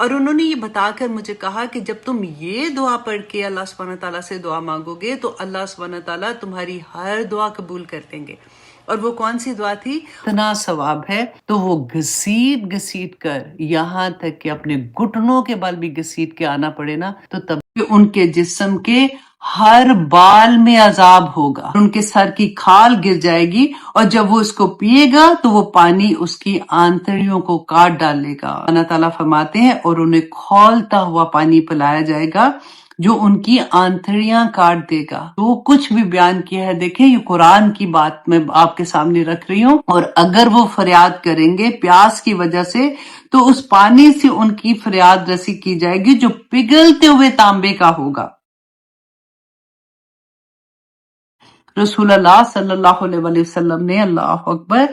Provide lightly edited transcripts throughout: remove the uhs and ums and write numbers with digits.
اور انہوں نے یہ بتا کر مجھے کہا کہ جب تم یہ دعا پڑھ کے اللہ سبحانہ تعالیٰ سے دعا مانگو گے تو اللہ سبحانہ تعالیٰ تمہاری ہر دعا قبول کر دیں گے۔ اور وہ کون سی دعا تھی؟ اتنا ثواب ہے تو وہ گھسیٹ گھسیٹ کر یہاں تک کہ اپنے گھٹنوں کے بال بھی گھسیٹ کے آنا پڑے نا تو تب ان کے جسم کے ہر بال میں عذاب ہوگا، ان کے سر کی کھال گر جائے گی، اور جب وہ اس کو پیے گا تو وہ پانی اس کی آنتڑیوں کو کاٹ ڈالے گا۔ اللہ تعالیٰ فرماتے ہیں اور انہیں کھولتا ہوا پانی پلایا جائے گا جو ان کی آنتڑیاں کاٹ دے گا۔ جو کچھ بھی بیان کیا ہے دیکھیں، یہ قرآن کی بات میں آپ کے سامنے رکھ رہی ہوں۔ اور اگر وہ فریاد کریں گے پیاس کی وجہ سے تو اس پانی سے ان کی فریاد رسی کی جائے گی جو پگھلتے ہوئے تانبے کا ہوگا۔ رسول اللہ صلی اللہ علیہ وسلم نے، اللہ اکبر،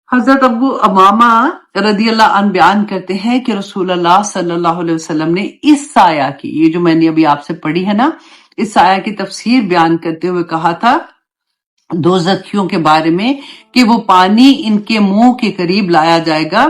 حضرت ابو امامہ رضی اللہ عنہ بیان کرتے ہیں کہ رسول اللہ صلی اللہ علیہ وسلم نے اس آیہ کی، یہ جو میں نے ابھی آپ سے پڑھی ہے نا، اس آیہ کی تفسیر بیان کرتے ہوئے کہا تھا دوزخیوں کے بارے میں کہ وہ پانی ان کے منہ کے قریب لایا جائے گا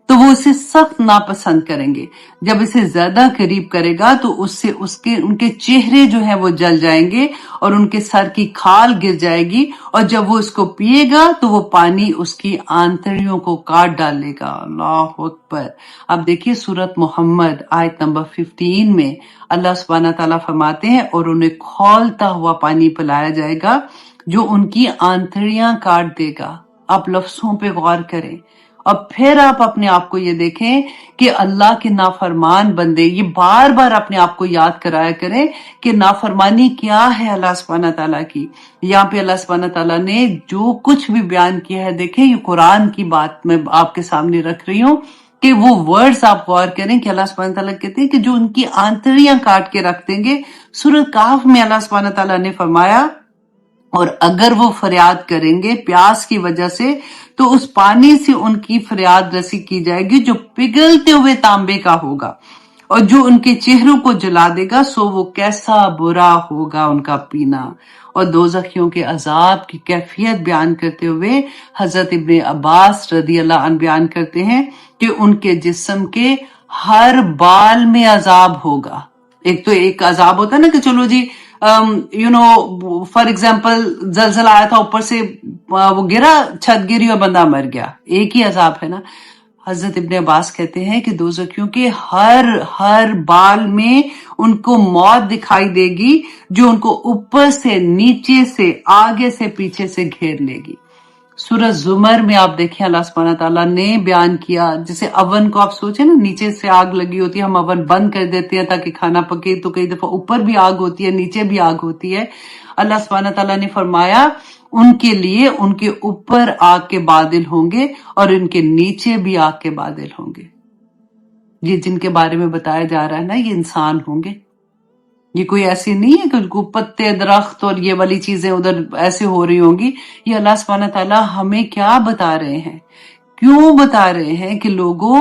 تو وہ اسے سخت ناپسند کریں گے، جب اسے زیادہ قریب کرے گا تو اس سے ان کے چہرے جو ہیں وہ جل جائیں گے اور ان کے سر کی کھال گر جائے گی، اور جب وہ اس کو پیے گا تو وہ پانی اس کی آنتڑیوں کو کاٹ ڈالے گا۔ اللہ اکبر۔ اب دیکھیے سورۃ محمد آیت نمبر 15 میں اللہ سبحانہ تعالیٰ فرماتے ہیں اور انہیں کھولتا ہوا پانی پلایا جائے گا جو ان کی آنتڑیاں کاٹ دے گا۔ آپ لفظوں پہ غور کریں اور پھر آپ اپنے آپ کو یہ دیکھیں کہ اللہ کے نافرمان بندے یہ بار بار اپنے آپ کو یاد کرایا کریں کہ نافرمانی کیا ہے اللہ سبحانہ تعالیٰ کی۔ یہاں پہ اللہ سبحانہ تعالیٰ نے جو کچھ بھی بیان کیا ہے دیکھیں، یہ قرآن کی بات میں آپ کے سامنے رکھ رہی ہوں کہ وہ ورڈز آپ غور کریں کہ اللہ سبحانہ تعالیٰ کہتے ہیں کہ جو ان کی آنتڑیاں کاٹ کے رکھ دیں گے۔ سورۃ کہف میں اللہ سبحانہ تعالیٰ نے فرمایا اور اگر وہ فریاد کریں گے پیاس کی وجہ سے تو اس پانی سے ان کی فریاد رسی کی جائے گی جو پگھلتے ہوئے تانبے کا ہوگا، اور جو ان کے چہروں کو جلا دے گا سو وہ کیسا برا ہوگا ان کا پینا۔ اور دوزخیوں کے عذاب کی کیفیت بیان کرتے ہوئے حضرت ابن عباس رضی اللہ عنہ بیان کرتے ہیں کہ ان کے جسم کے ہر بال میں عذاب ہوگا۔ ایک عذاب ہوتا ہے نا کہ چلو جی فار ایگزامپل زلزلہ آیا تھا، اوپر سے وہ گرا، چھت گری اور بندہ مر گیا، ایک ہی عذاب ہے نا۔ حضرت ابن عباس کہتے ہیں کہ دوزخیوں کے ہر بال میں ان کو موت دکھائی دے گی جو ان کو اوپر سے، نیچے سے، آگے سے، پیچھے سے گھیر لے گی۔ سورہ زمر میں آپ دیکھیں اللہ سبحانہ تعالیٰ نے بیان کیا، جیسے اون کو آپ سوچیں نا، نیچے سے آگ لگی ہوتی ہے، ہم اون بند کر دیتے ہیں تاکہ کھانا پکے، تو کئی دفعہ اوپر بھی آگ ہوتی ہے، نیچے بھی آگ ہوتی ہے۔ اللہ سبحانہ تعالیٰ نے فرمایا ان کے لیے ان کے اوپر آگ کے بادل ہوں گے اور ان کے نیچے بھی آگ کے بادل ہوں گے۔ یہ جن کے بارے میں بتایا جا رہا ہے نا، یہ انسان ہوں گے، یہ کوئی ایسی نہیں ہے کہ پتے درخت اور یہ والی چیزیں ادھر ایسے ہو رہی ہوں گی۔ یہ اللہ سبحانہ تعالیٰ ہمیں کیا بتا رہے ہیں، کیوں بتا رہے ہیں کہ لوگوں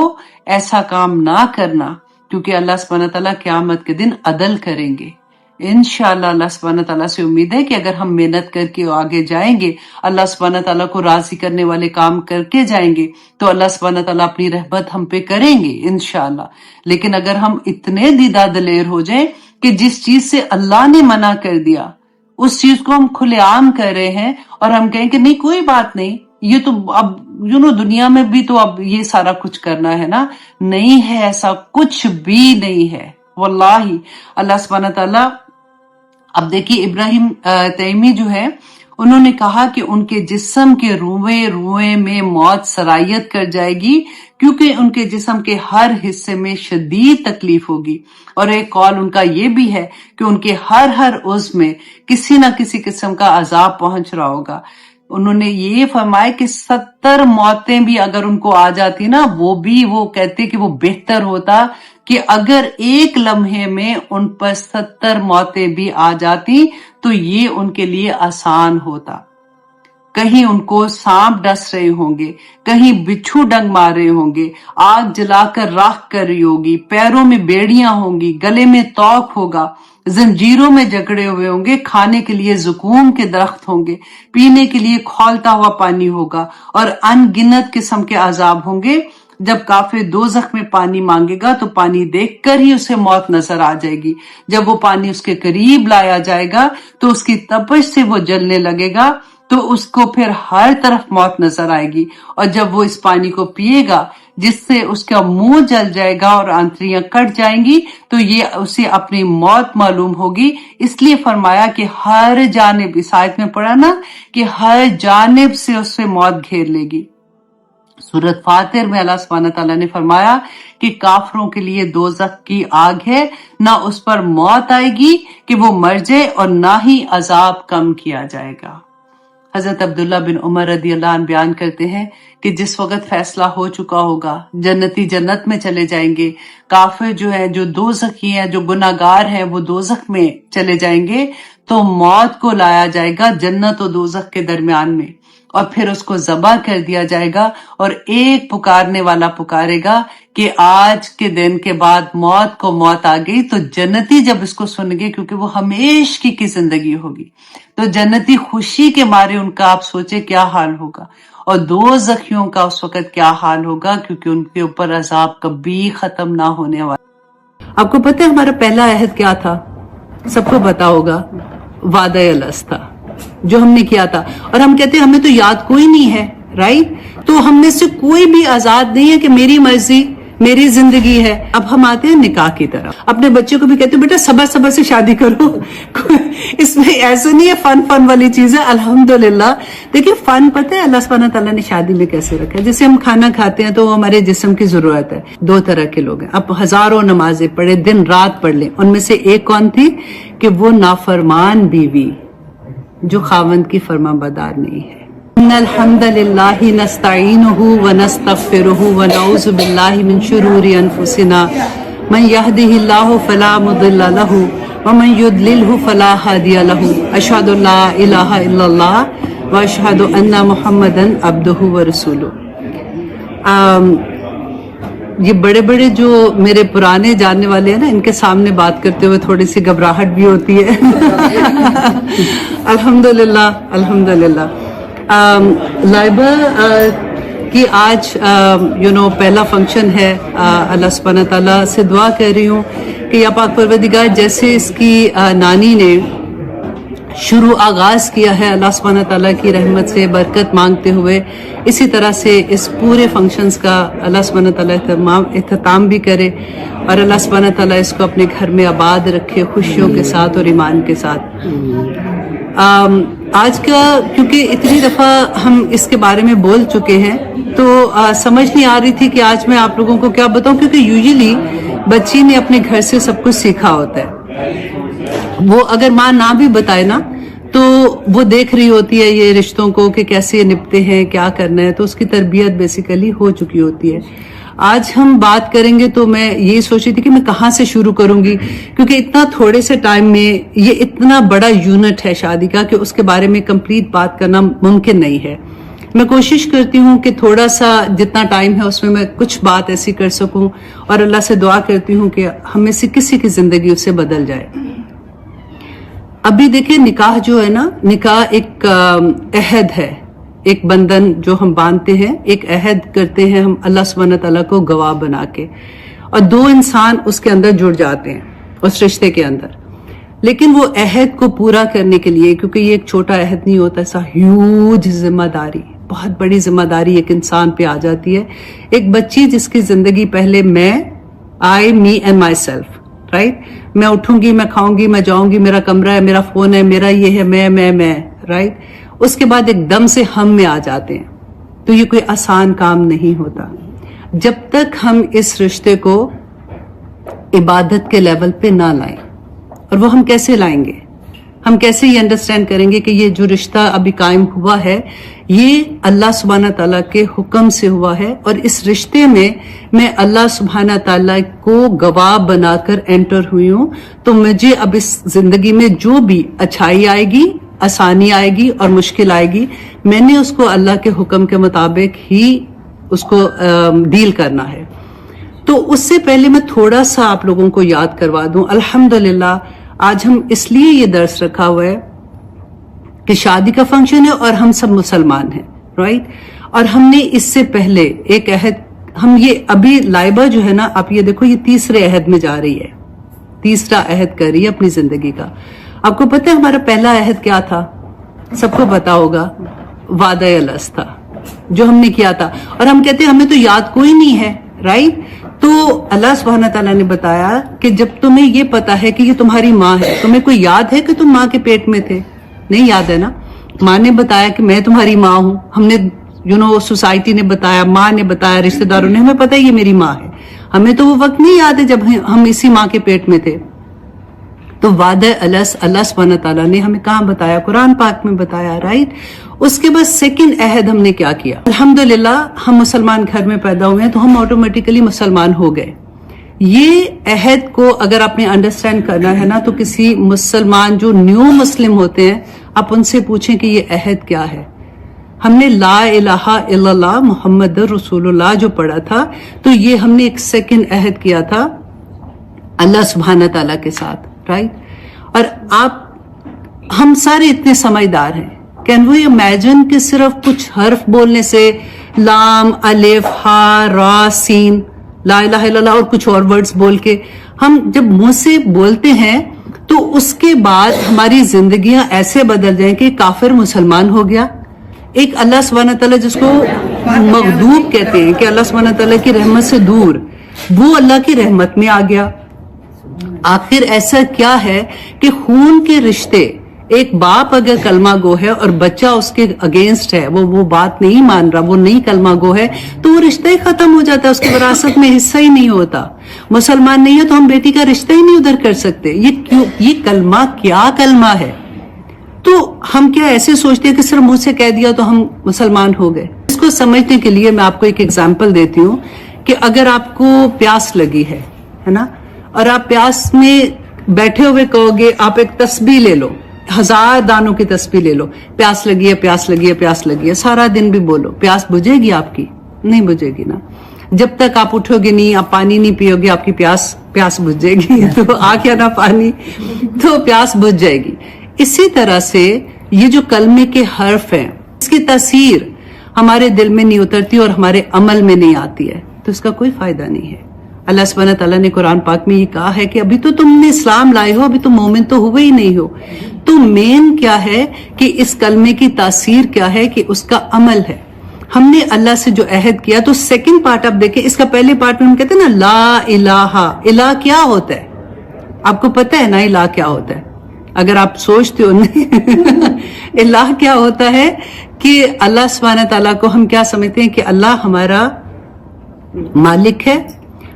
ایسا کام نہ کرنا، کیونکہ اللہ سبحانہ تعالیٰ قیامت کے دن عدل کریں گے۔ انشاءاللہ اللہ سبحانہ تعالیٰ سے امید ہے کہ اگر ہم محنت کر کے آگے جائیں گے، اللہ سبحانہ تعالیٰ کو راضی کرنے والے کام کر کے جائیں گے تو اللہ سبحانہ تعالیٰ اپنی رحمت ہم پہ کریں گے انشاءاللہ۔ لیکن اگر ہم اتنے دیدہ دلیر ہو جائیں کہ جس چیز سے اللہ نے منع کر دیا اس چیز کو ہم کھلے عام کر رہے ہیں اور ہم کہیں کہ نہیں کوئی بات نہیں، یہ تو اب دنیا میں بھی تو اب یہ سارا کچھ کرنا ہے نا، نہیں ہے، ایسا کچھ بھی نہیں ہے واللہ۔ اللہ سبحانہ تعالیٰ، اب دیکھیے ابراہیم تیمی جو ہے انہوں نے کہا کہ ان کے جسم کے روئے روئے میں موت سرایت کر جائے گی کیونکہ ان کے جسم کے ہر حصے میں شدید تکلیف ہوگی، اور ایک قول ان کا یہ بھی ہے کہ ان کے ہر عضو میں کسی نہ کسی قسم کا عذاب پہنچ رہا ہوگا۔ انہوں نے یہ فرمایا کہ 70 موتیں بھی اگر ان کو آ جاتی نا، وہ کہتے کہ وہ بہتر ہوتا کہ اگر ایک لمحے میں ان پر 70 موتیں بھی آ جاتی تو یہ ان کے لیے آسان ہوتا۔ کہیں ان کو سانپ ڈس رہے ہوں گے، کہیں بچھو ڈنگ مار رہے ہوں گے، آگ جلا کر راکھ کر رہی ہوگی، پیروں میں بیڑیاں ہوں گی، گلے میں توق ہوگا، زنجیروں میں جکڑے ہوئے ہوں گے، کھانے کے لیے زقوم کے درخت ہوں گے، پینے کے لیے کھولتا ہوا پانی ہوگا، اور ان گنت قسم کے عذاب ہوں گے۔ جب کافر دوزخ میں پانی مانگے گا تو پانی دیکھ کر ہی اسے موت نظر آ جائے گی. جب وہ پانی اس کے قریب لایا جائے گا تو اس کی تپش سے وہ جلنے لگے گا تو اس کو پھر ہر طرف موت نظر آئے گی. اور جب وہ اس پانی کو پیے گا جس سے اس کا منہ جل جائے گا اور آنتریاں کٹ جائیں گی تو یہ اسے اپنی موت معلوم ہوگی. اس لیے فرمایا کہ ہر جانب، اس آیت میں پڑھا نا کہ ہر جانب سے اس سے موت گھیر لے گی. سورۃ فاتر میں اللہ سبحانہ تعالیٰ نے فرمایا کہ کافروں کے لیے دوزخ کی آگ ہے، نہ اس پر موت آئے گی کہ وہ مر جائے اور نہ ہی عذاب کم کیا جائے گا. حضرت عبداللہ بن عمر رضی اللہ عنہ بیان کرتے ہیں کہ جس وقت فیصلہ ہو چکا ہوگا، جنتی جنت میں چلے جائیں گے، کافر جو ہے، جو دوزخی ہیں، جو گناہگار ہیں، وہ دوزخ میں چلے جائیں گے، تو موت کو لایا جائے گا جنت و دوزخ کے درمیان میں، اور پھر اس کو ذبح کر دیا جائے گا اور ایک پکارنے والا پکارے گا کہ آج کے دن کے بعد موت کو موت آ گئی. تو جنتی جب اس کو سن گے، کیونکہ وہ ہمیشہ کی زندگی ہوگی، تو جنتی خوشی کے مارے ان کا آپ سوچے کیا حال ہوگا، اور دوزخیوں کا اس وقت کیا حال ہوگا، کیونکہ ان کے اوپر عذاب کبھی ختم نہ ہونے والا. آپ کو پتہ ہے ہمارا پہلا عہد کیا تھا؟ سب کو پتا ہوگا، وعدہ الست تھا جو ہم نے کیا تھا. اور ہم کہتے ہیں ہمیں تو یاد کوئی نہیں ہے، رائٹ؟ تو ہم میں سے کوئی بھی آزاد نہیں ہے کہ میری مرضی میری زندگی ہے. اب ہم آتے ہیں نکاح کی طرف. اپنے بچے کو بھی کہتے ہیں بیٹا صبر صبر سے شادی کرو. اس میں ایسا نہیں ہے فن والی چیز ہے. الحمدللہ دیکھیں فن پتہ ہے اللہ سبحانہ تعالیٰ نے شادی میں کیسے رکھا ہے. جیسے ہم کھانا کھاتے ہیں تو وہ ہمارے جسم کی ضرورت ہے. دو طرح کے لوگ ہیں، اب ہزاروں نمازیں پڑھے، دن رات پڑھ لیں، ان میں سے ایک کون تھی کہ وہ نافرمان بیوی جو خاوند کی فرما بردار نہیں ہے. ان الحمد للہ نستعینہ ونستغفرہ ونعوذ باللہ من شرور انفسنا من یہدہ اللہ فلا مضل لہ ومن یضللہ فلا ہادی لہ. اشہد ان لا الہ الا اللہ واشہد ان محمدا عبدہ ورسولہ. یہ بڑے بڑے جو میرے پرانے جاننے والے ہیں نا، ان کے سامنے بات کرتے ہوئے تھوڑی سی گھبراہٹ بھی ہوتی ہے. الحمدللہ الحمدللہ. لائبہ کی آج پہلا فنکشن ہے. اللہ سبحانہ تعالیٰ سے دعا کر رہی ہوں کہ یا پاک پروردگار جیسے اس کی نانی نے شروع آغاز کیا ہے اللہ سبحانہ تعالیٰ کی رحمت سے برکت مانگتے ہوئے، اسی طرح سے اس پورے فنکشنز کا اللہ سبحانہ تعالیٰ اختتام بھی کرے، اور اللہ سبحانہ تعالیٰ اس کو اپنے گھر میں آباد رکھے خوشیوں کے ساتھ اور ایمان کے ساتھ. آج کا کیونکہ اتنی دفعہ ہم اس کے بارے میں بول چکے ہیں تو سمجھ نہیں آ رہی تھی کہ آج میں آپ لوگوں کو کیا بتاؤں، کیونکہ یوزلی بچی نے اپنے گھر سے سب کچھ سیکھا ہوتا ہے. وہ اگر ماں نہ بھی بتائے نا تو وہ دیکھ رہی ہوتی ہے یہ رشتوں کو کہ کیسے نپٹے ہیں، کیا کرنا ہے، تو اس کی تربیت بیسیکلی ہو چکی ہوتی ہے. آج ہم بات کریں گے تو میں یہ سوچ رہی تھی کہ میں کہاں سے شروع کروں گی، کیونکہ اتنا تھوڑے سے ٹائم میں یہ اتنا بڑا یونٹ ہے شادی کا کہ اس کے بارے میں کمپلیٹ بات کرنا ممکن نہیں ہے. میں کوشش کرتی ہوں کہ تھوڑا سا جتنا ٹائم ہے اس میں کچھ بات ایسی کر سکوں، اور اللہ سے دعا کرتی ہوں کہ ہم میں سے کسی کی زندگی اس سے بدل جائے. ابھی دیکھیں نکاح جو ہے نا، نکاح ایک عہد ہے، ایک بندھن جو ہم باندھتے ہیں، ایک عہد کرتے ہیں ہم اللہ سبحانہ تعالیٰ کو گواہ بنا کے، اور دو انسان اس کے اندر جڑ جاتے ہیں اس رشتے کے اندر. لیکن وہ عہد کو پورا کرنے کے لیے، کیونکہ یہ ایک چھوٹا عہد نہیں ہوتا، ایسا ہیوج ذمہ داری، بہت بڑی ذمہ داری ایک انسان پہ آ جاتی ہے. ایک بچی جس کی زندگی پہلے me and my self, right, میں اٹھوں گی، میں کھاؤں گی، میں جاؤں گی، میرا کمرہ ہے، میرا فون ہے، میرا یہ ہے، میں، رائٹ. اس کے بعد ایک دم سے ہم میں آ جاتے ہیں. تو یہ کوئی آسان کام نہیں ہوتا. جب تک ہم اس رشتے کو عبادت کے لیول پہ نہ لائیں، اور وہ ہم کیسے لائیں گے، ہم کیسے یہ انڈرسٹینڈ کریں گے کہ یہ جو رشتہ ابھی قائم ہوا ہے یہ اللہ سبحانہ تعالیٰ کے حکم سے ہوا ہے، اور اس رشتے میں اللہ سبحانہ تعالیٰ کو گواہ بنا کر انٹر ہوئی ہوں. تو مجھے اب اس زندگی میں جو بھی اچھائی آئے گی، آسانی آئے گی اور مشکل آئے گی، میں نے اس کو اللہ کے حکم کے مطابق ہی اس کو ڈیل کرنا ہے. تو اس سے پہلے میں تھوڑا سا آپ لوگوں کو یاد کروا دوں. الحمدللہ آج ہم اس لیے یہ درس رکھا ہوا ہے کہ شادی کا فنکشن ہے اور ہم سب مسلمان ہیں، رائٹ. اور ہم نے اس سے پہلے ایک عہد ہم یہ ابھی لائبہ جو ہے نا، آپ یہ دیکھو، یہ تیسرے عہد میں جا رہی ہے، تیسرا عہد کر رہی ہے اپنی زندگی کا. آپ کو پتہ ہے ہمارا پہلا عہد کیا تھا؟ سب کو پتا ہوگا، وعدہ الست تھا جو ہم نے کیا تھا. اور ہم کہتے ہیں ہمیں تو یاد کوئی نہیں ہے، رائٹ؟ تو اللہ سبحانہ تعالیٰ نے بتایا کہ جب تمہیں یہ پتا ہے کہ یہ تمہاری ماں ہے، تمہیں کوئی یاد ہے کہ تم ماں کے پیٹ میں تھے؟ نہیں یاد ہے نا. ماں نے بتایا کہ میں تمہاری ماں ہوں، ہم نے سوسائٹی نے بتایا، ماں نے بتایا، رشتہ داروں نے، ہمیں پتا ہے یہ میری ماں ہے. ہمیں تو وہ وقت نہیں یاد ہے جب ہم اسی ماں کے پیٹ میں تھے. تو وعدہ الست اللہ سبحانہ تعالیٰ نے ہمیں کہاں بتایا؟ قرآن پاک میں بتایا، رائٹ؟ اس کے بعد سیکنڈ عہد ہم نے کیا کیا؟ الحمدللہ ہم مسلمان گھر میں پیدا ہوئے ہیں تو ہم آٹومیٹیکلی مسلمان ہو گئے. یہ عہد کو اگر آپ نے انڈرسٹینڈ کرنا ہے نا، تو کسی مسلمان جو نیو مسلم ہوتے ہیں، آپ ان سے پوچھیں کہ یہ عہد کیا ہے. ہم نے لا الہ الا اللہ محمد رسول اللہ جو پڑھا تھا، تو یہ ہم نے ایک سیکنڈ عہد کیا تھا اللہ سبحانہ تعالیٰ کے ساتھ، رائٹ؟ اور ہم سارے اتنے سمجھدار ہیں. کین وی امیجن کہ صرف کچھ حرف بولنے سے، لام، الف، ہا، را، سین، لا الہ الا اللہ اور کچھ اور ورڈز بول کے ہم جب منہ سے بولتے ہیں تو اس کے بعد ہماری زندگیاں ایسے بدل جائیں کہ کافر مسلمان ہو گیا. ایک اللہ سبحانہ تعالیٰ جس کو مغضوب کہتے ہیں کہ اللہ سبحانہ تعالیٰ کی رحمت سے دور، وہ اللہ کی رحمت میں آ گیا. آخر ایسا کیا ہے کہ خون کے رشتے، ایک باپ اگر کلمہ گو ہے اور بچہ اس کے اگینسٹ ہے، وہ بات نہیں مان رہا، وہ نہیں کلمہ گو ہے، تو وہ رشتہ ہی ختم ہو جاتا ہے، اس کی وراثت میں حصہ ہی نہیں ہوتا. مسلمان نہیں ہے تو ہم بیٹی کا رشتہ ہی نہیں ادھر کر سکتے. یہ کلمہ کیا کلمہ ہے؟ تو ہم کیا ایسے سوچتے ہیں کہ صرف منہ سے کہہ دیا تو ہم مسلمان ہو گئے؟ اس کو سمجھنے کے لیے میں آپ کو ایک ایگزامپل دیتی ہوں کہ اگر آپ کو پیاس لگی ہے نا، اور آپ پیاس میں بیٹھے ہوئے کہو گے، آپ ایک تسبیح لے لو، 1000 دانوں کی تسبیح لے لو، پیاس لگی ہے، پیاس لگی ہے، پیاس لگی ہے، سارا دن بھی بولو، پیاس بجھے گی آپ کی؟ نہیں بجھے گی نا. جب تک آپ اٹھو گے نہیں، آپ پانی نہیں پیو گے، آپ کی پیاس بجھ جائے گی. تو آ گیا نا پانی، تو پیاس بجھ جائے گی. اسی طرح سے یہ جو کلمے کے حرف ہیں، اس کی تاثیر ہمارے دل میں نہیں اترتی اور ہمارے عمل میں نہیں آتی ہے، تو اس کا کوئی فائدہ نہیں ہے. اللہ سبحانہ تعالیٰ نے قرآن پاک میں یہ کہا ہے کہ ابھی تو تم نے اسلام لائے ہو، ابھی تو مومن تو ہوئے ہی نہیں ہو. تو مین کیا ہے کہ اس کلمے کی تاثیر کیا ہے کہ اس کا عمل ہے. ہم نے اللہ سے جو عہد کیا، تو سیکنڈ پارٹ آپ دیکھیں، اس کا پہلے پارٹ میں ہم کہتے ہیں نا لا الہ. الہ کیا ہوتا ہے؟ آپ کو پتہ ہے نا الہ کیا ہوتا ہے؟ اگر آپ سوچتے ہو الہ کیا ہوتا ہے کہ اللہ سبحانہ تعالیٰ کو ہم کیا سمجھتے ہیں کہ اللہ ہمارا مالک ہے،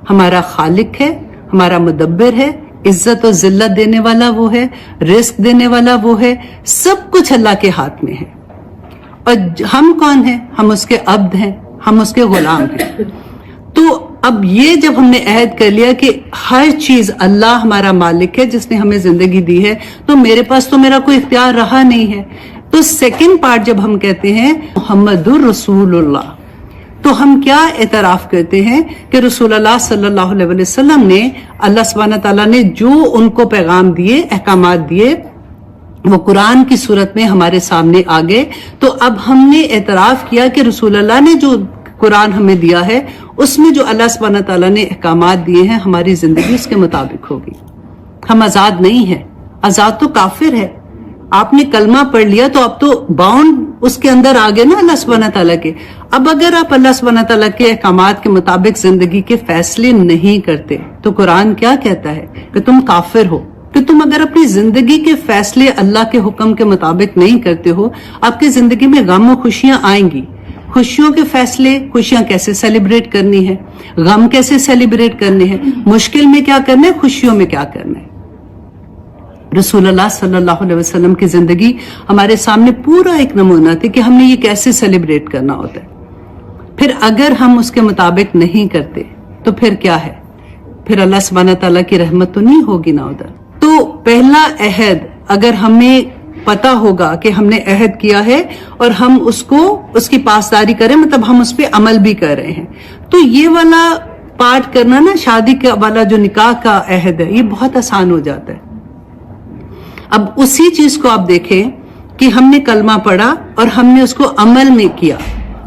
ہمارا خالق ہے، ہمارا مدبر ہے، عزت و ذلت دینے والا وہ ہے، رزق دینے والا وہ ہے، سب کچھ اللہ کے ہاتھ میں ہے. اور ہم کون ہیں؟ ہم اس کے عبد ہیں، ہم اس کے غلام ہیں. تو اب یہ جب ہم نے عہد کر لیا کہ ہر چیز اللہ ہمارا مالک ہے جس نے ہمیں زندگی دی ہے، تو میرے پاس تو میرا کوئی اختیار رہا نہیں ہے. تو سیکنڈ پارٹ جب ہم کہتے ہیں محمد الرسول اللہ، تو ہم کیا اعتراف کرتے ہیں کہ رسول اللہ صلی اللہ علیہ وسلم نے، اللہ سبحانہ تعالیٰ نے جو ان کو پیغام دیے، احکامات دیے، وہ قرآن کی صورت میں ہمارے سامنے آ گئے. تو اب ہم نے اعتراف کیا کہ رسول اللہ نے جو قرآن ہمیں دیا ہے، اس میں جو اللہ سبحانہ تعالیٰ نے احکامات دیے ہیں، ہماری زندگی اس کے مطابق ہوگی. ہم آزاد نہیں ہیں. آزاد تو کافر ہے. آپ نے کلمہ پڑھ لیا تو اب تو باؤنڈ اس کے اندر آ گئے نا اللہ سبحانہ تعالیٰ کے. اب اگر آپ اللہ سبحانہ تعالیٰ کے احکامات کے مطابق زندگی کے فیصلے نہیں کرتے تو قرآن کیا کہتا ہے کہ تم کافر ہو. کہ تم اگر اپنی زندگی کے فیصلے اللہ کے حکم کے مطابق نہیں کرتے ہو، آپ کی زندگی میں غم و خوشیاں آئیں گی. خوشیوں کے فیصلے، خوشیاں کیسے سیلیبریٹ کرنی ہے، غم کیسے سیلیبریٹ کرنے ہیں، مشکل میں کیا کرنا ہے، خوشیوں میں کیا کرنا ہے. رسول اللہ صلی اللہ علیہ وسلم کی زندگی ہمارے سامنے پورا ایک نمونہ تھی کہ ہم نے یہ کیسے سیلیبریٹ کرنا ہوتا ہے. پھر اگر ہم اس کے مطابق نہیں کرتے تو پھر کیا ہے؟ پھر اللہ سبحانہ تعالیٰ کی رحمت تو نہیں ہوگی نا ادھر. تو پہلا عہد اگر ہمیں پتا ہوگا کہ ہم نے عہد کیا ہے اور ہم اس کی پاسداری کریں، مطلب ہم اس پہ عمل بھی کر رہے ہیں، تو یہ والا پارٹ کرنا نا، شادی کا والا جو نکاح کا عہد ہے، یہ بہت آسان ہو جاتا ہے. اب اسی چیز کو آپ دیکھیں کہ ہم نے کلمہ پڑھا اور ہم نے اس کو عمل میں کیا.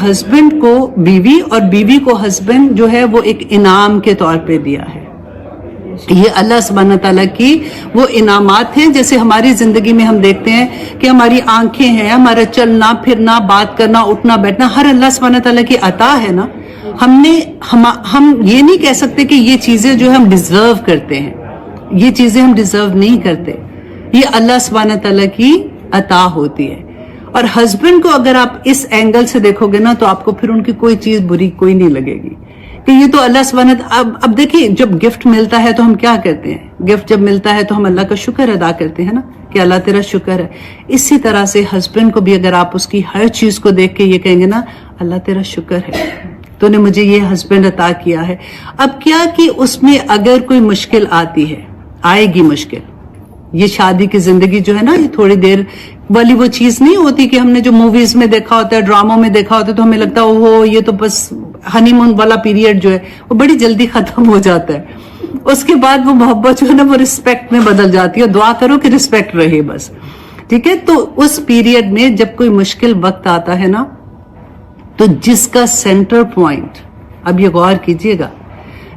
ہسبینڈ کو بیوی اور بیوی کو ہسبینڈ جو ہے وہ ایک انعام کے طور پہ دیا ہے. یہ اللہ سبحانہ تعالیٰ کی وہ انعامات ہیں. جیسے ہماری زندگی میں ہم دیکھتے ہیں کہ ہماری آنکھیں ہیں, ہمارا چلنا پھرنا, بات کرنا, اٹھنا بیٹھنا, ہر اللہ سبحانہ تعالیٰ کی عطا ہے نا. ہم یہ نہیں کہہ سکتے کہ یہ چیزیں جو ہم ڈیزرو کرتے ہیں, یہ چیزیں ہم ڈیزرو نہیں کرتے. یہ اللہ سبحانہ تعالیٰ کی عطا ہوتی ہے. اور ہسبینڈ کو اگر آپ اس اینگل سے دیکھو گے نا تو آپ کو پھر ان کی کوئی چیز بری کوئی نہیں لگے گی کہ یہ تو اللہ سبحانہ. اب دیکھیے, جب گفٹ ملتا ہے تو ہم کیا کرتے ہیں؟ گفٹ جب ملتا ہے تو ہم اللہ کا شکر ادا کرتے ہیں نا کہ اللہ تیرا شکر ہے. اسی طرح سے ہسبینڈ کو بھی اگر آپ اس کی ہر چیز کو دیکھ کے یہ کہیں گے نا اللہ تیرا شکر ہے, تو نے مجھے یہ ہسبینڈ عطا کیا ہے. اب کیا کہ اس میں اگر کوئی مشکل آتی ہے, آئے گی مشکل. یہ شادی کی زندگی جو ہے نا, یہ تھوڑی دیر والی وہ چیز نہیں ہوتی کہ ہم نے جو موویز میں دیکھا ہوتا ہے, ڈراموں میں دیکھا ہوتا ہے, تو ہمیں لگتا ہے اوہو یہ تو بس ہنی مون والا پیریڈ جو ہے وہ بڑی جلدی ختم ہو جاتا ہے. اس کے بعد وہ محبت جو ہے نا وہ رسپیکٹ میں بدل جاتی ہے. دعا کرو کہ رسپیکٹ رہے بس, ٹھیک ہے. تو اس پیریڈ میں جب کوئی مشکل وقت آتا ہے نا, تو جس کا سینٹر پوائنٹ, اب یہ غور کیجئے گا,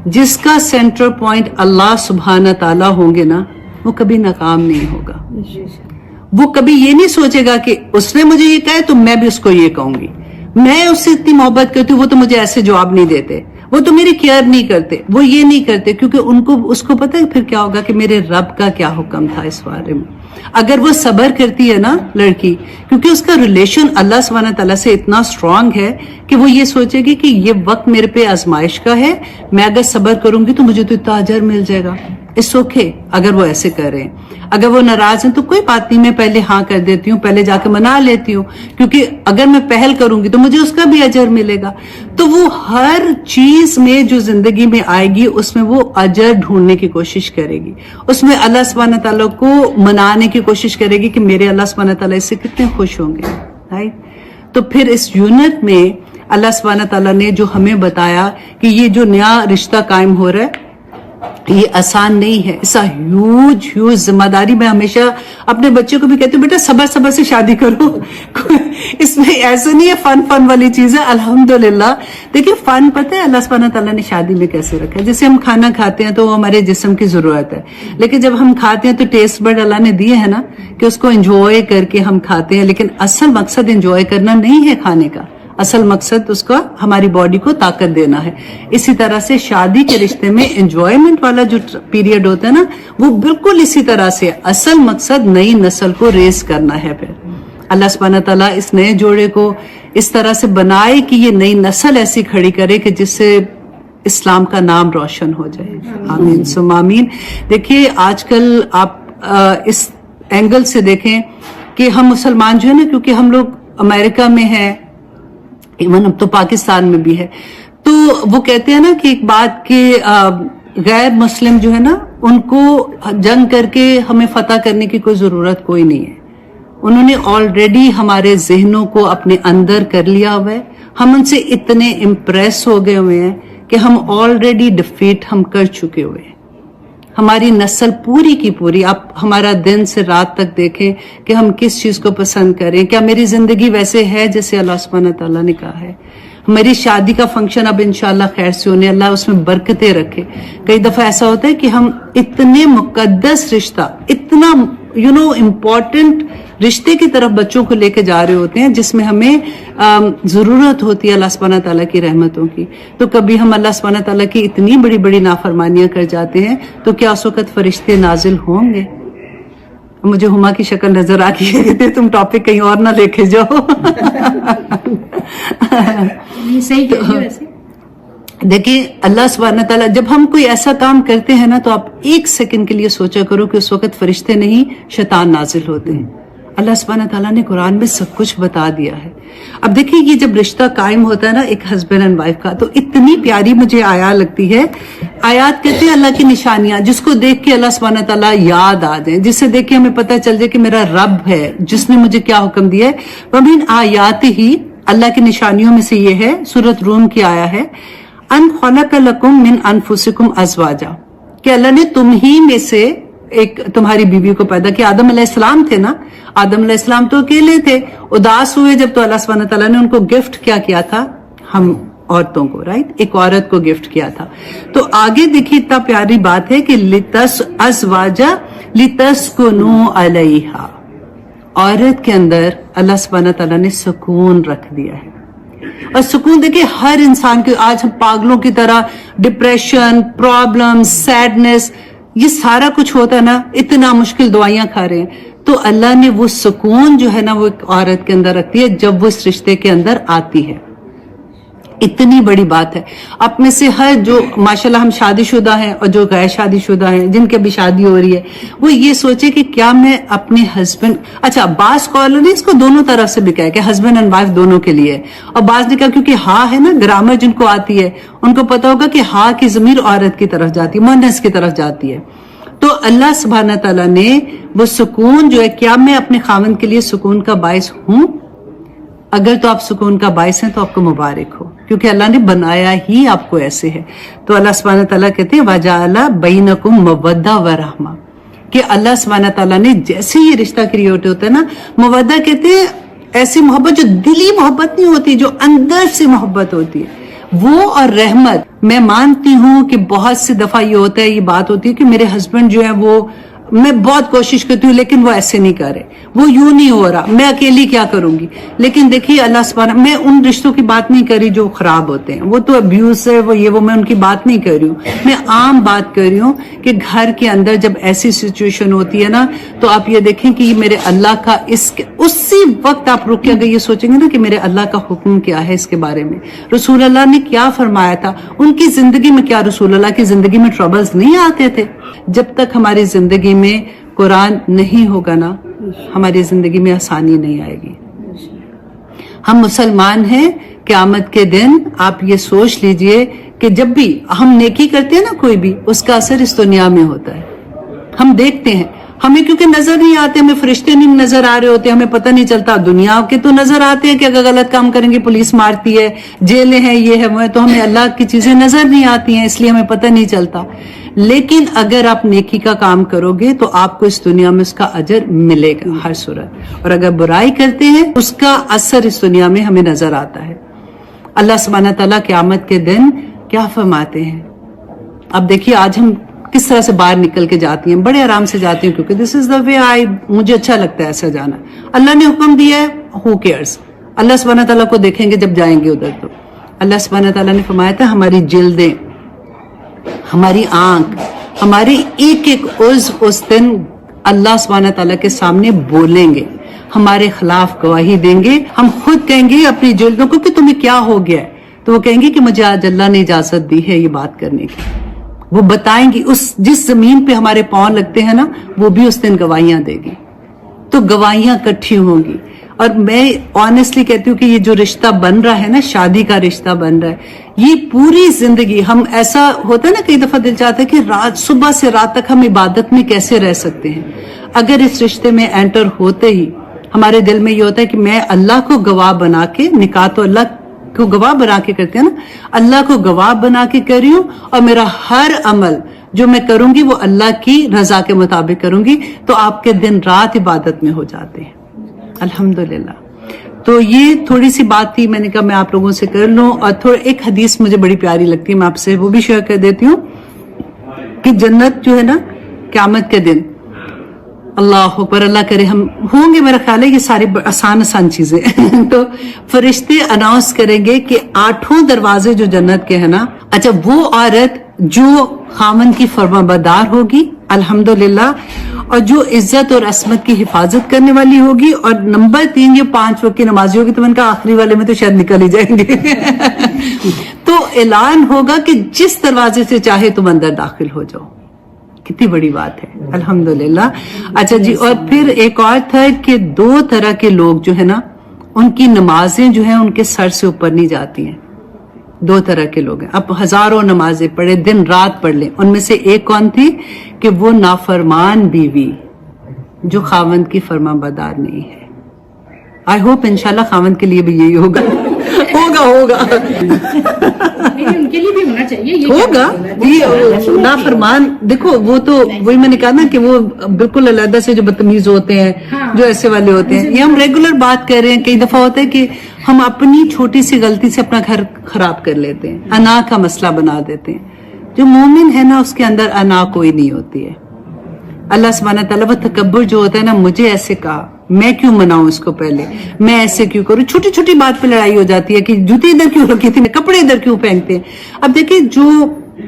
جس کا سینٹر پوائنٹ اللہ سبحانہ تعالیٰ ہوں گے نا, وہ کبھی ناکام نہیں ہوگا. وہ کبھی یہ نہیں سوچے گا کہ اس نے مجھے یہ کہا ہے تو میں بھی اس کو یہ کہوں گی, میں اس سے اتنی محبت کرتی ہوں, وہ تو مجھے ایسے جواب نہیں دیتے, وہ تو میری کیئر نہیں کرتے, وہ یہ نہیں کرتے. کیونکہ اس کو پتہ ہے پھر کیا ہوگا کہ میرے رب کا کیا حکم تھا اس بارے میں. اگر وہ صبر کرتی ہے نا لڑکی, کیونکہ اس کا ریلیشن اللہ سبحانہ تعالیٰ سے اتنا سٹرونگ ہے کہ وہ یہ سوچے گی کہ یہ وقت میرے پہ آزمائش کا ہے, میں اگر صبر کروں گی تو مجھے تو اتنا اجر مل جائے گا. اس اوکے اگر وہ ایسے کر رہے ہیں. اگر وہ ناراض ہیں تو کوئی بات نہیں, میں پہلے ہاں کر دیتی ہوں, پہلے جا کے منا لیتی ہوں, کیونکہ اگر میں پہل کروں گی تو مجھے اس کا بھی اجر ملے گا. تو وہ ہر چیز میں جو زندگی میں آئے گی اس میں وہ اجر ڈھونڈنے کی کوشش کرے گی, اس میں اللہ سبحانہ تعالیٰ کو منانے کی کوشش کرے گی کہ میرے اللہ سبحانہ تعالیٰ اس سے کتنے خوش ہوں گے. رائٹ. تو پھر اس یونٹ میں اللہ سبحانہ تعالیٰ نے جو ہمیں بتایا کہ یہ جو نیا رشتہ قائم ہو رہا ہے یہ آسان نہیں ہے. اس ہیوج ذمہ داری. میں ہمیشہ اپنے بچے کو بھی کہتی ہوں بیٹا صبر سے شادی کرو. اس میں ایسا نہیں ہے فن والی چیز ہے. الحمدللہ دیکھیے فن پتہ ہے اللہ سبحانہ تعالیٰ نے شادی میں کیسے رکھا ہے. جیسے ہم کھانا کھاتے ہیں تو وہ ہمارے جسم کی ضرورت ہے, لیکن جب ہم کھاتے ہیں تو ٹیسٹ بڈ اللہ نے دیے ہیں نا کہ اس کو انجوائے کر کے ہم کھاتے ہیں. لیکن اصل مقصد انجوائے کرنا نہیں ہے کھانے کا, اصل مقصد اس کا ہماری باڈی کو طاقت دینا ہے. اسی طرح سے شادی کے رشتے میں انجوائمنٹ والا جو پیریڈ ہوتا ہے نا وہ بالکل اسی طرح سے اصل مقصد نئی نسل کو ریز کرنا ہے. پھر اللہ سبحانہ تعالیٰ اس نئے جوڑے کو اس طرح سے بنائے کہ یہ نئی نسل ایسی کھڑی کرے کہ جس سے اسلام کا نام روشن ہو جائے. آمین ثم آمین. دیکھیے آج کل آپ اس اینگل سے دیکھیں کہ ہم مسلمان جو ہے نا, کیونکہ ہم لوگ امریکہ میں ہیں, ایون اب تو پاکستان میں بھی ہے, تو وہ کہتے ہیں نا کہ ایک بات کہ غیر مسلم جو ہے نا ان کو جنگ کر کے ہمیں فتح کرنے کی کوئی ضرورت کوئی نہیں ہے. انہوں نے آلریڈی ہمارے ذہنوں کو اپنے اندر کر لیا ہوا ہے. ہم ان سے اتنے امپریس ہو گئے ہوئے ہیں کہ ہم آلریڈی ڈیفیٹ ہم کر چکے ہوئے ہیں. ہماری نسل پوری کی پوری, آپ ہمارا دن سے رات تک دیکھیں کہ ہم کس چیز کو پسند کریں. کیا میری زندگی ویسے ہے جیسے اللہ سبحانہ تعالیٰ نے کہا ہے؟ ہماری شادی کا فنکشن اب انشاءاللہ خیر سے ہونے, اللہ اس میں برکتیں رکھے. کئی دفعہ ایسا ہوتا ہے کہ ہم اتنے مقدس رشتہ, اتنا امپورٹنٹ رشتے کی طرف بچوں کو لے کے جا رہے ہوتے ہیں جس میں ہمیں ضرورت ہوتی ہے اللہ سبحانہ تعالیٰ کی رحمتوں کی. تو کبھی ہم اللہ سبحانہ تعالیٰ کی اتنی بڑی بڑی نافرمانیاں کر جاتے ہیں, تو کیا اس وقت فرشتے نازل ہوں گے؟ مجھے ہما کی شکل نظر آ گئی ہے, تم ٹاپک کہیں اور نہ لے کے جاؤ. دیکھیں اللہ سبحانہ تعالیٰ جب ہم کوئی ایسا کام کرتے ہیں نا, تو آپ ایک سیکنڈ کے لیے سوچا کرو کہ اس وقت فرشتے نہیں شیطان نازل ہوتے ہیں. اللہ سبحانہ تعالیٰ نے قرآن میں سب کچھ بتا دیا ہے. اب دیکھیں یہ جب رشتہ قائم ہوتا ہے نا ایک ہسبینڈ اینڈ وائف کا, تو اتنی پیاری مجھے آیات لگتی ہے. آیات کہتے ہیں اللہ کی نشانیاں جس کو دیکھ کے اللہ سبحانہ تعالیٰ یاد آ جائیں, جس سے دیکھ کے ہمیں پتہ چل جائے کہ میرا رب ہے جس نے مجھے کیا حکم دیا ہے. وَمِنْ آیاتِهِ, اللہ کی نشانیوں میں سے یہ ہے, سورۃ روم کی آیا ہے, ان خلق لکم من انفسکم ازواجا, کہ اللہ نے تم ہی میں سے ایک تمہاری بیوی کو پیدا کیا. آدم علیہ السلام تھے نا, آدم علیہ السلام تو اکیلے تھے, اداس ہوئے جب تو اللہ سبحانہ تعالیٰ نے ان کو گفٹ کیا تھا, ہم عورتوں کو, رائٹ, ایک عورت کو گفٹ کیا تھا. تو آگے دیکھیے اتنا پیاری بات ہے کہ ازواجا لتسکنوا علیہا, عورت کے اندر اللہ سبحانہ تعالیٰ نے سکون رکھ دیا ہے. اور سکون دیکھیں ہر انسان کے, آج ہم پاگلوں کی طرح ڈپریشن, پرابلم, سیڈنس, یہ سارا کچھ ہوتا ہے نا, اتنا مشکل دوائیاں کھا رہے ہیں. تو اللہ نے وہ سکون جو ہے نا وہ ایک عورت کے اندر رکھتی ہے جب وہ اس رشتے کے اندر آتی ہے. اتنی بڑی بات ہے. آپ میں سے ہر جو ماشاءاللہ ہم شادی شدہ ہیں اور جو غیر شادی شدہ ہیں جن کی ابھی شادی ہو رہی ہے, وہ یہ سوچے کہ کیا میں اپنے ہسبینڈ, اچھا بعض اسکالر نے اس کو دونوں طرف سے بھی کہا کہ ہسبینڈ اینڈ وائف دونوں کے لیے, اور بعض نے کہا کیونکہ ہاں ہے نا, گرامر جن کو آتی ہے ان کو پتا ہوگا کہ ہاں کی ضمیر عورت کی طرف جاتی ہے, مؤنث کی طرف جاتی ہے. تو اللہ سبحانہ تعالیٰ نے وہ سکون جو ہے, کیا میں اپنے خاوند کے لیے سکون کا باعث ہوں؟ اگر تو آپ سکون کا باعث ہیں تو آپ کو مبارک ہو, کیونکہ اللہ نے بنایا ہی آپ کو ایسے ہے. تو اللہ سبحانہ تعالیٰ کہتے ہیں وَجَعَلَ بَيْنَكُمْ مَوَدَّةً وَرَحْمَةً, کہ اللہ سبحانہ تعالیٰ نے جیسے یہ رشتہ کریٹ ہوتا ہے نا, مودہ کہتے ہیں ایسی محبت جو دلی محبت نہیں ہوتی, جو اندر سے محبت ہوتی ہے, وہ اور رحمت. میں مانتی ہوں کہ بہت سی دفعہ یہ ہوتا ہے, یہ بات ہوتی ہے کہ میرے ہسبینڈ جو ہے وہ, میں بہت کوشش کرتی ہوں لیکن وہ ایسے نہیں کر رہے, وہ یوں نہیں ہو رہا, میں اکیلی کیا کروں گی. لیکن دیکھیے اللہ سبحانہ, میں ان رشتوں کی بات نہیں کر رہی جو خراب ہوتے ہیں, وہ تو ابیوز ہے, وہ یہ وہ, میں ان کی بات نہیں کر رہی ہوں. میں عام بات کر رہی ہوں کہ گھر کے اندر جب ایسی سچویشن ہوتی ہے نا, تو آپ یہ دیکھیں کہ یہ میرے اللہ کا, اسی وقت آپ رک کے اگر یہ سوچیں گے نا کہ میرے اللہ کا حکم کیا ہے اس کے بارے میں, رسول اللہ نے کیا فرمایا تھا, ان کی زندگی میں کیا, رسول اللہ کی زندگی میں ٹربلز نہیں آتے تھے. جب تک ہماری زندگی میں قرآن نہیں ہوگا نا, ہماری زندگی میں آسانی نہیں آئے گی. ہم مسلمان ہیں, قیامت کے دن آپ یہ سوچ لیجئے کہ جب بھی ہم نیکی کرتے ہیں نا کوئی بھی, اس کا اثر اس دنیا میں ہوتا ہے. ہم دیکھتے ہیں, ہمیں کیونکہ نظر نہیں آتے, ہمیں فرشتے نہیں نظر آ رہے ہوتے, ہمیں پتہ نہیں چلتا. دنیا کے تو نظر آتے ہیں کہ اگر غلط کام کریں گے پولیس مارتی ہے, جیلیں ہیں, یہ ہے وہ ہے, تو ہمیں اللہ کی چیزیں نظر نہیں آتی ہیں, اس لیے ہمیں پتہ نہیں چلتا. لیکن اگر آپ نیکی کا کام کرو گے تو آپ کو اس دنیا میں اس کا اجر ملے گا ہر صورت, اور اگر برائی کرتے ہیں اس کا اثر اس دنیا میں ہمیں نظر آتا ہے. اللہ سبحانہ تعالیٰ قیامت کے دن کیا فرماتے ہیں. اب دیکھیے آج ہم کس طرح سے باہر نکل کے جاتی ہیں, بڑے آرام سے جاتی ہیں کیونکہ دس از دا وے آئی, مجھے اچھا لگتا ہے ایسا جانا. اللہ نے حکم دیا ہے, ہو کیئرز, اللہ سبحانہ تعالیٰ کو دیکھیں گے جب جائیں گے ادھر. تو اللہ سبحانہ تعالیٰ نے فرمایا تھا ہماری جلدیں, ہماری آنکھ, ہماری ایک ایک عضو اس دن اللہ سبحانہ تعالیٰ کے سامنے بولیں گے, ہمارے خلاف گواہی دیں گے. ہم خود کہیں گے اپنی جلدوں کو کہ تمہیں کیا ہو گیا ہے, تو وہ کہیں گے کہ مجھے آج اللہ نے اجازت دی ہے یہ بات کرنے کی. وہ بتائیں گی, اس جس زمین پہ ہمارے پاؤں لگتے ہیں نا, وہ بھی اس دن گواہیاں دے گی. تو گواہیاں کٹھی ہوں گی. اور میں آنیسٹلی کہتی ہوں کہ یہ جو رشتہ بن رہا ہے نا, شادی کا رشتہ بن رہا ہے, یہ پوری زندگی, ہم ایسا ہوتا ہے نا کئی دفعہ دل چاہتا ہے کہ رات, صبح سے رات تک ہم عبادت میں کیسے رہ سکتے ہیں. اگر اس رشتے میں انٹر ہوتے ہی ہمارے دل میں یہ ہوتا ہے کہ میں اللہ کو گواہ بنا کے, نکاح تو اللہ کو گواہ بنا کے کرتے ہیں نا, اللہ کو گواہ بنا کے کر رہی ہوں, اور میرا ہر عمل جو میں کروں گی وہ اللہ کی رضا کے مطابق کروں گی, تو آپ کے دن رات عبادت میں ہو جاتے ہیں الحمدللہ. تو یہ تھوڑی سی بات تھی, میں نے کہا میں آپ لوگوں سے کر لوں. اور ایک حدیث مجھے بڑی پیاری لگتی ہے, میں آپ سے وہ بھی شیئر کر دیتی ہوں کہ جنت جو ہے نا قیامت کے دن, اللہ اکبر, اللہ کرے ہم ہوں گے, میرا خیال ہے یہ ساری آسان چیزیں تو فرشتے اناؤنس کریں گے کہ 8 دروازے جو جنت کے ہیں نا, اچھا وہ عورت جو خامن کی فرمانبردار ہوگی الحمدللہ, اور جو عزت اور عصمت کی حفاظت کرنے والی ہوگی, اور نمبر 3 جو 5 وقت کی نمازی ہوگی. تو میں نے کہا آخری والے میں تو شاید نکل ہی جائیں گے تو اعلان ہوگا کہ جس دروازے سے چاہے تم اندر داخل ہو جاؤ. کتنی بڑی بات ہے الحمدللہ. اچھا جی, اور پھر ایک اور تھا کہ 2 طرح کے لوگ جو ہے نا, ان کی نمازیں جو ہیں ان کے سر سے اوپر نہیں جاتی ہیں. 2 طرح کے لوگ ہیں, اب ہزاروں نمازیں پڑھے, دن رات پڑھ لیں, ان میں سے ایک کون تھی کہ وہ نافرمان بیوی جو خاوند کی فرمانبردار نہیں ہے. آئی ہوپ انشاءاللہ خاوند کے لیے بھی یہی ہوگا ہوگا ان کے لیے بھی ہونا چاہیے، ہوگا یہ نافرمان. دیکھو وہ تو وہی میں نے کہا نا کہ وہ بالکل علیحدہ سے جو بدتمیز ہوتے ہیں، جو ایسے والے ہوتے ہیں. یہ ہم ریگولر بات کر رہے ہیں. کئی دفعہ ہوتا ہے کہ ہم اپنی چھوٹی سی غلطی سے اپنا گھر خراب کر لیتے ہیں، انا کا مسئلہ بنا دیتے ہیں. جو مومن ہے نا اس کے اندر انا کوئی نہیں ہوتی ہے. اللہ سبحانہ تعالیٰ وہ تکبر جو ہوتا ہے نا، مجھے ایسے کہا میں کیوں مناؤں اس کو، پہلے میں ایسے کیوں کروں. چھوٹی چھوٹی بات پہ لڑائی ہو جاتی ہے کہ جوتی ادھر کیوں رکھی تھی، کپڑے ادھر کیوں پہنتے ہیں. اب دیکھیں جو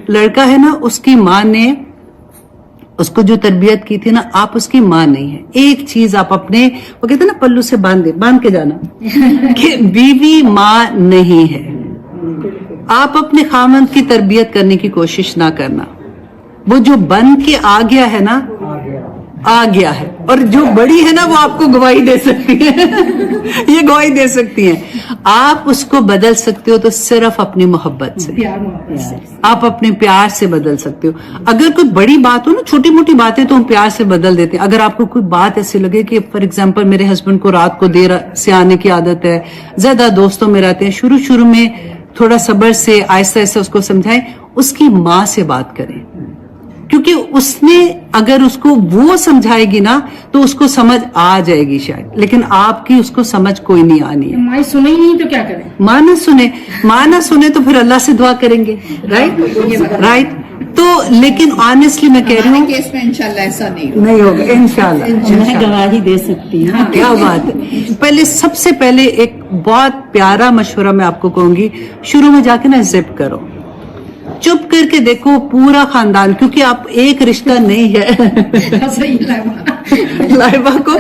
لڑکا ہے نا اس کی ماں نے اس کو جو تربیت کی تھی نا، آپ اس کی ماں نہیں ہے. ایک چیز آپ اپنے وہ کہتے ہیں نا پلو سے باندھ کے جانا کہ بیوی ماں نہیں ہے. آپ اپنے خامند کی تربیت کرنے کی کوشش نہ کرنا. وہ جو بن کے آ گیا ہے نا آ گیا ہے، اور جو بڑی ہے نا وہ آپ کو گواہی دے سکتی ہے یہ گواہی دے سکتی ہیں. آپ اس کو بدل سکتے ہو تو صرف اپنی محبت سے، آپ اپنے پیار سے بدل سکتے ہو. اگر کوئی بڑی بات ہو نا، چھوٹی موٹی باتیں تو ہم پیار سے بدل دیتے ہیں. اگر آپ کو کوئی بات ایسی لگے کہ فار ایگزامپل میرے ہسبینڈ کو رات کو دیر سے آنے کی عادت ہے، زیادہ دوستوں میں رہتے ہیں، شروع میں تھوڑا صبر سے آہستہ آہستہ اس کو سمجھائیں. اس کی ماں سے بات کریں، کیونکہ اس نے اگر اس کو وہ سمجھائے گی نا تو اس کو سمجھ آ جائے گی شاید، لیکن آپ کی اس کو سمجھ کوئی نہیں آنی ہے. ماں سنے ہی نہیں تو کیا کریں، ماں نہ سنے تو پھر اللہ سے دعا کریں گے. رائٹ. تو لیکن آنیسٹلی میں کہہ رہی ہوں کیس میں انشاءاللہ ایسا نہیں ہوگا انشاءاللہ. میں گواہی دے سکتی ہوں. کیا بات ہے. سب سے پہلے ایک بہت پیارا مشورہ میں آپ کو کہوں گی، شروع میں جا کے نا زپ کرو، چپ کر کے دیکھو پورا خاندان، کیونکہ آپ ایک رشتہ نہیں ہے. لائبہ کو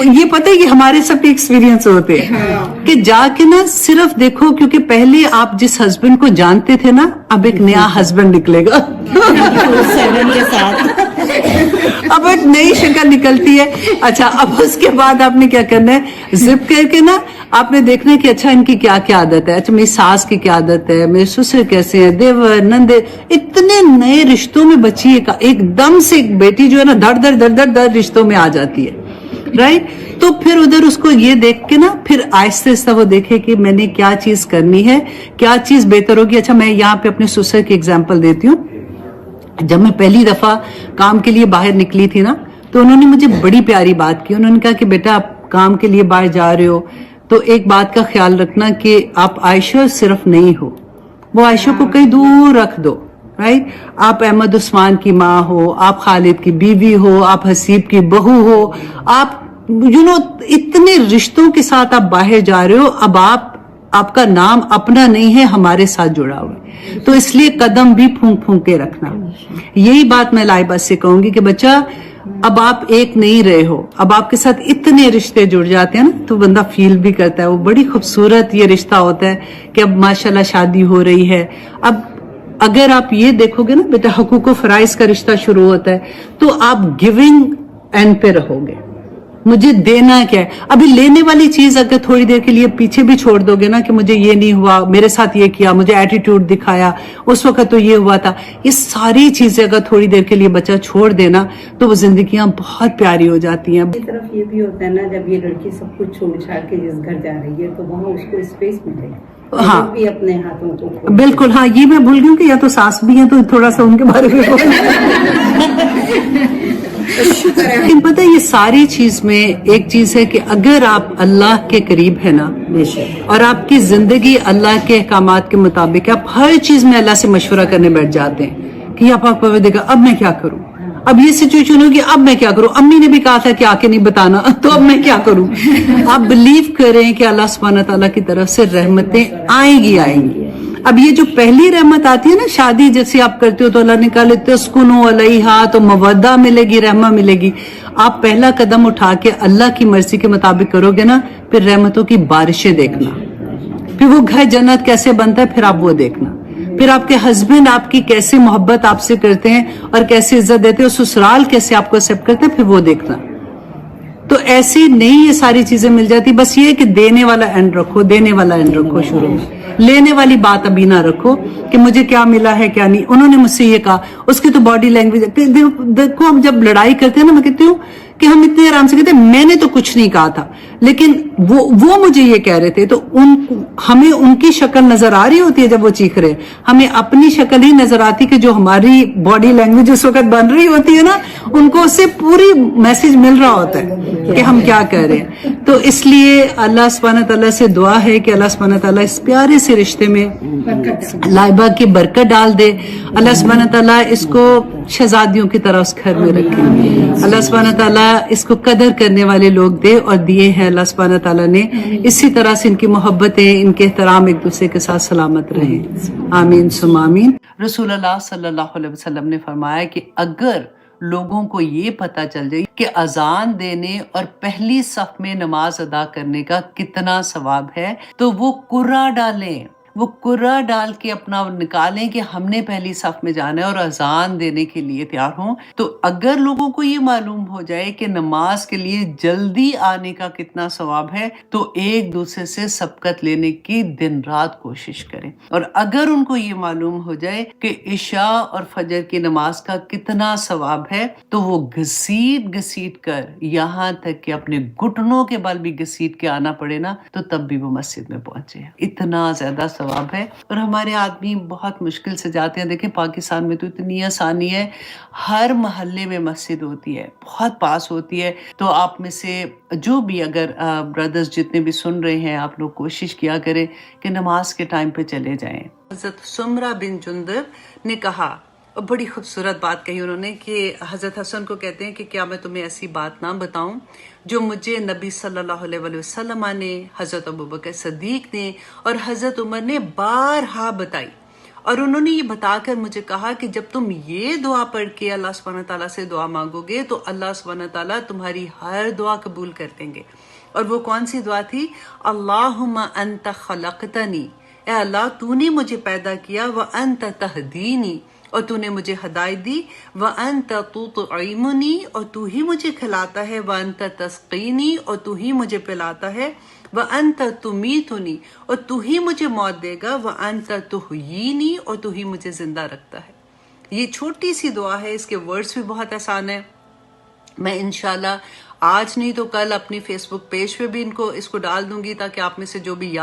یہ پتہ ہے کہ ہمارے سب کے ایکسپیرینس ہوتے ہیں کہ جا کے نا صرف دیکھو، کیونکہ پہلے آپ جس ہسبینڈ کو جانتے تھے نا اب ایک نیا ہسبینڈ نکلے گا اب ایک نئی شکل نکلتی ہے. اچھا اب اس کے بعد آپ نے کیا کرنا ہے، زپ کر کے نا آپ نے دیکھنا ہے کہ اچھا ان کی کیا کیا عادت ہے، اچھا میری ساس کی کیا عادت ہے، میرے سسر کیسے ہیں، دیور نندے. اتنے نئے رشتوں میں بچی ایک دم سے ایک بیٹی جو ہے نا در رشتوں میں آ جاتی ہے. رائٹ. تو پھر ادھر اس کو یہ دیکھ کے نا پھر آہستہ آہستہ وہ دیکھے کہ میں نے کیا چیز کرنی ہے، کیا چیز بہتر ہوگی. اچھا میں یہاں پہ اپنے سسر کی ایگزامپل دیتی ہوں. جب میں پہلی دفعہ کام کے لیے باہر نکلی تھی نا تو انہوں نے مجھے بڑی پیاری بات کی. انہوں نے کہا کہ بیٹا آپ کام کے لیے باہر جا رہے ہو تو ایک بات کا خیال رکھنا کہ آپ عائشہ صرف نہیں ہو، وہ عائشہ کو کہیں دور رکھ دو. رائٹ. آپ احمد عثمان کی ماں ہو، آپ خالد کی بیوی ہو، آپ حسیب کی بہو ہو، آپ اتنے رشتوں کے ساتھ آپ باہر جا رہے ہو. اب آپ کا نام اپنا نہیں ہے، ہمارے ساتھ جڑا ہوا ہے. تو اس لیے قدم بھی پھونک کے رکھنا. یہی بات میں لائبہ سے کہوں گی کہ بچہ اب آپ ایک نہیں رہے ہو، اب آپ کے ساتھ اتنے رشتے جڑ جاتے ہیں نا تو بندہ فیل بھی کرتا ہے. وہ بڑی خوبصورت یہ رشتہ ہوتا ہے کہ اب ماشاءاللہ شادی ہو رہی ہے. اب اگر آپ یہ دیکھو گے نا بیٹا حقوق و فرائض کا رشتہ شروع ہوتا ہے تو آپ گیونگ اینڈ پہ رہو گے. مجھے دینا کیا ہے، ابھی لینے والی چیز اگر تھوڑی دیر کے لیے پیچھے بھی چھوڑ دو گے نا کہ مجھے یہ نہیں ہوا، میرے ساتھ یہ کیا، مجھے ایٹیٹیوڈ دکھایا، اس وقت تو یہ ہوا تھا، یہ ساری چیزیں اگر تھوڑی دیر کے لیے بچہ چھوڑ دینا تو وہ زندگیاں بہت پیاری ہو جاتی ہیں. ایک طرف یہ بھی ہوتا ہے نا جب یہ لڑکی سب کچھ چھوڑ چھاڑ کے جس گھر جا رہی ہے تو وہاں اس کو اسپیس ملے. ہاں بھی اپنے ہاتھوں کو بالکل. ہاں یہ میں بھول گئی ہوں کہ یا تو ساس بھی ہیں تو تھوڑا سا ان کے بارے میں لیکن پتہ ہے یہ ساری چیز میں ایک چیز ہے کہ اگر آپ اللہ کے قریب ہے نا اور آپ کی زندگی اللہ کے احکامات کے مطابق ہے، آپ ہر چیز میں اللہ سے مشورہ کرنے بیٹھ جاتے ہیں کہ آپ کو دیکھا اب میں کیا کروں، اب یہ سچویشن ہوگی اب میں کیا کروں، امی نے بھی کہا تھا کہ آ کے نہیں بتانا تو اب میں کیا کروں. آپ بلیو کریں کہ اللہ سبحانہ تعالیٰ کی طرف سے رحمتیں آئیں گی. اب یہ جو پہلی رحمت آتی ہے نا شادی جیسے آپ کرتے ہو تو اللہ نے کہا تسکنوا علیہا تو مودہ ملے گی، رحمہ ملے گی. آپ پہلا قدم اٹھا کے اللہ کی مرضی کے مطابق کرو گے نا پھر رحمتوں کی بارشیں دیکھنا، پھر وہ گھر جنت کیسے بنتا ہے پھر آپ وہ دیکھنا، پھر آپ کے ہسبینڈ آپ کی کیسے محبت آپ سے کرتے ہیں اور کیسے عزت دیتے ہیں، سسرال کیسے آپ کو ایکسپٹ کرتے ہیں پھر وہ دیکھنا. تو ایسے نہیں یہ ساری چیزیں مل جاتی. بس یہ کہ دینے والا اینڈ رکھو، دینے والا اینڈ رکھو شروع میں، لینے والی بات ابھی نہ رکھو کہ مجھے کیا ملا ہے کیا نہیں. انہوں نے مجھ سے یہ کہا، اس کی تو باڈی لینگویج دیکھو. ہم جب لڑائی کرتے ہیں نا میں کہتی ہوں کہ ہم اتنے آرام سے کہتے ہیں میں نے تو کچھ نہیں کہا تھا، لیکن وہ مجھے یہ کہہ رہے تھے، تو ہمیں ان کی شکل نظر آ رہی ہوتی ہے جب وہ چیخ رہے، ہمیں اپنی شکل ہی نظر آتی کہ جو ہماری باڈی لینگویج اس وقت بن رہی ہوتی ہے نا، ان کو اس سے پوری میسج مل رہا ہوتا ہے کہ ہم کیا کہہ رہے ہیں. تو اس لیے اللہ سبحانہ تعالیٰ سے دعا ہے کہ اللہ سبحانہ تعالیٰ اس پیارے سے رشتے میں لائبہ کی برکت ڈال دے. اللہ سبحانہ تعالیٰ اس کو شہزادیوں کی طرح اس گھر میں رکھے. اللہ سبحانہ تعالیٰ اس کو قدر کرنے والے لوگ دے، اور دیے ہیں اللہ سبحانہ تعالیٰ نے. اسی طرح سے ان کی محبتیں، ان کے احترام ایک دوسرے کے ساتھ سلامت رہیں. آمین ثم آمین. رسول اللہ صلی اللہ علیہ وسلم نے فرمایا کہ اگر لوگوں کو یہ پتہ چل جائے کہ اذان دینے اور پہلی صف میں نماز ادا کرنے کا کتنا ثواب ہے، تو وہ قرعہ ڈالیں، وہ قرعہ ڈال کے اپنا نکالیں کہ ہم نے پہلی صف میں جانا ہے اور اذان دینے کے لیے تیار ہوں. تو اگر لوگوں کو یہ معلوم ہو جائے کہ نماز کے لیے جلدی آنے کا کتنا ثواب ہے، تو ایک دوسرے سے سبقت لینے کی دن رات کوشش کریں. اور اگر ان کو یہ معلوم ہو جائے کہ عشاء اور فجر کی نماز کا کتنا ثواب ہے، تو وہ گھسیٹ کر، یہاں تک کہ اپنے گھٹنوں کے بل بھی گھسیٹ کے آنا پڑے نا، تو تب بھی وہ مسجد میں پہنچے. اتنا زیادہ ثواب ہے. اور ہمارے آدمی بہت مشکل سے جاتے ہیں. دیکھیں پاکستان میں تو اتنی آسانی ہے، ہر محلے میں مسجد ہوتی ہے، بہت پاس ہوتی ہے. تو آپ میں سے جو بھی اگر برادرز جتنے بھی سن رہے ہیں، آپ لوگ کوشش کیا کریں کہ نماز کے ٹائم پہ چلے جائیں. حضرت سمرہ بن جندب نے کہا، اور بڑی خوبصورت بات کہی انہوں نے، کہ حضرت حسن کو کہتے ہیں کہ کیا میں تمہیں ایسی بات نہ بتاؤں جو مجھے نبی صلی اللہ علیہ وسلم نے، حضرت ابوبکر صدیق نے اور حضرت عمر نے بارہا بتائی. اور انہوں نے یہ بتا کر مجھے کہا کہ جب تم یہ دعا پڑھ کے اللہ سبحانہ تعالیٰ سے دعا مانگو گے تو اللہ سبحانہ تعالیٰ تمہاری ہر دعا قبول کر دیں گے. اور وہ کون سی دعا تھی؟ اللہم انت خلقتنی، اے اللہ تو نے مجھے پیدا کیا، وانت تہدینی، اور تو نے مجھے ہدایت دی، وانت تطعمنی، اور تو ہی مجھے کھلاتا ہے، وانت تسقینی، اور تو ہی مجھے پلاتا ہے، وانت تمیتنی، اور تو ہی مجھے موت دے گا، وانت تحیینی، اور تو ہی مجھے زندہ رکھتا ہے. یہ چھوٹی سی دعا ہے، اس کے ورڈز بھی بہت آسان ہیں. میں انشاءاللہ آج نہیں تو کل اپنی فیس بک پیج پہ بھی اس کو ڈال دوں گی، تاکہ آپ میں سے جو بھی